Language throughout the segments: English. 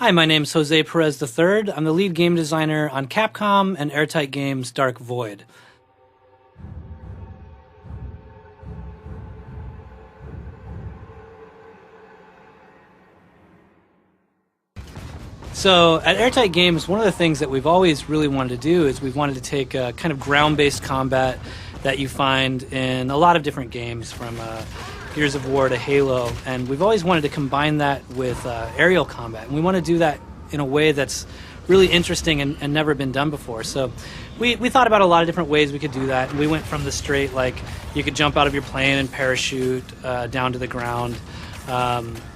Hi, my name's Jose Perez III. I'm the lead game designer on Capcom and Airtight Games' Dark Void. So at Airtight Games, one of the things that we've always really wanted to do is we've wanted to take a kind of ground-based combat that you find in a lot of different games, from Gears of War to Halo, and we've always wanted to combine that with aerial combat, and we want to do that in a way that's really interesting and never been done before. So we thought about a lot of different ways we could do that, and we went from the straight, like, you could jump out of your plane and parachute down to the ground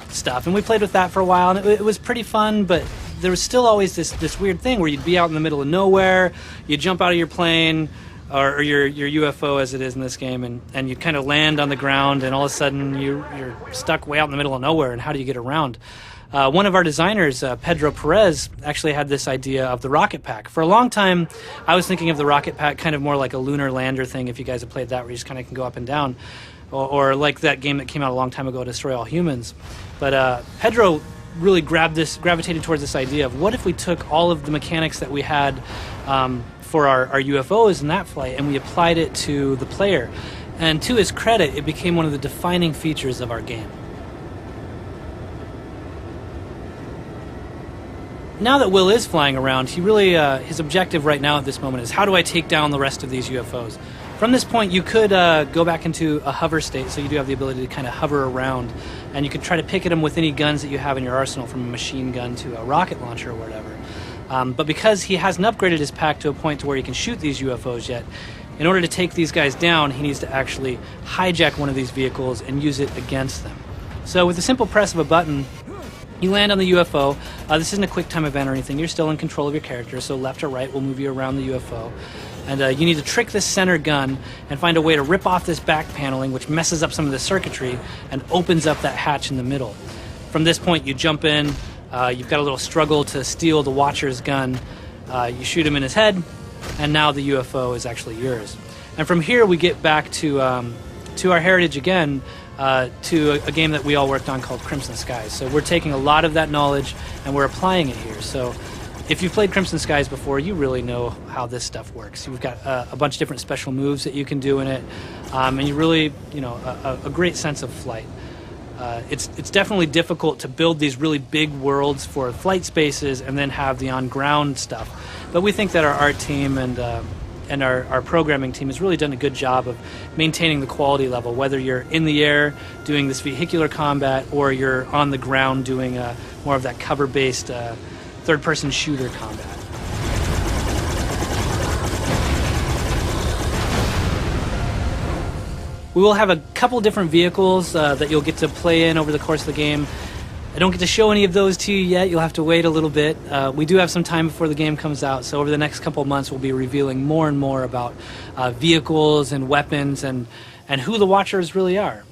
stuff, and we played with that for a while, and it was pretty fun, but there was still always this weird thing where you'd be out in the middle of nowhere, you'd jump out of your plane, or your UFO as it is in this game, and you kind of land on the ground, and all of a sudden you're stuck way out in the middle of nowhere, and how do you get around? One of our designers, Pedro Perez, actually had this idea of the rocket pack. For a long time, I was thinking of the rocket pack kind of more like a lunar lander thing, if you guys have played that, where you just kind of can go up and down, or like that game that came out a long time ago, Destroy All Humans. But Pedro really gravitated towards this idea of, what if we took all of the mechanics that we had for our UFOs in that flight, and we applied it to the player. And to his credit, it became one of the defining features of our game. Now that Will is flying around, he really his objective right now at this moment is, how do I take down the rest of these UFOs? From this point, you could go back into a hover state, so you do have the ability to kind of hover around, and you could try to pick at them with any guns that you have in your arsenal, from a machine gun to a rocket launcher or whatever. But because he hasn't upgraded his pack to a point to where he can shoot these UFOs yet, in order to take these guys down, he needs to actually hijack one of these vehicles and use it against them. So with the simple press of a button, you land on the UFO. This isn't a quick time event or anything. You're still in control of your character, so left or right will move you around the UFO. And you need to trick this center gun and find a way to rip off this back paneling, which messes up some of the circuitry and opens up that hatch in the middle. From this point, you jump in. You've got a little struggle to steal the Watcher's gun. You shoot him in his head, and now the UFO is actually yours. And from here, we get back to our heritage again, to a game that we all worked on called Crimson Skies. So we're taking a lot of that knowledge and we're applying it here. So if you've played Crimson Skies before, you really know how this stuff works. You've got a bunch of different special moves that you can do in it, and you really, a great sense of flight. It's definitely difficult to build these really big worlds for flight spaces and then have the on-ground stuff. But we think that our art team and our programming team has really done a good job of maintaining the quality level, whether you're in the air doing this vehicular combat or you're on the ground doing more of that cover-based third-person shooter combat. We will have a couple different vehicles that you'll get to play in over the course of the game. I don't get to show any of those to you yet. You'll have to wait a little bit. We do have some time before the game comes out, so over the next couple of months we'll be revealing more and more about vehicles and weapons and who the Watchers really are.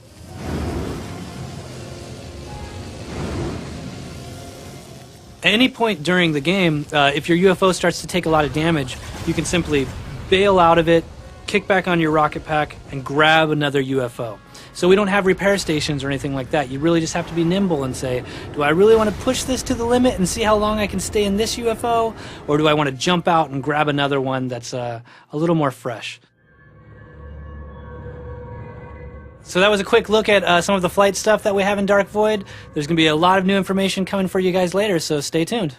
At any point during the game, if your UFO starts to take a lot of damage, you can simply bail out of it, kick back on your rocket pack, and grab another UFO. So we don't have repair stations or anything like that. You really just have to be nimble and say, do I really want to push this to the limit and see how long I can stay in this UFO? Or do I want to jump out and grab another one that's a little more fresh? So that was a quick look at some of the flight stuff that we have in Dark Void. There's going to be a lot of new information coming for you guys later, so stay tuned.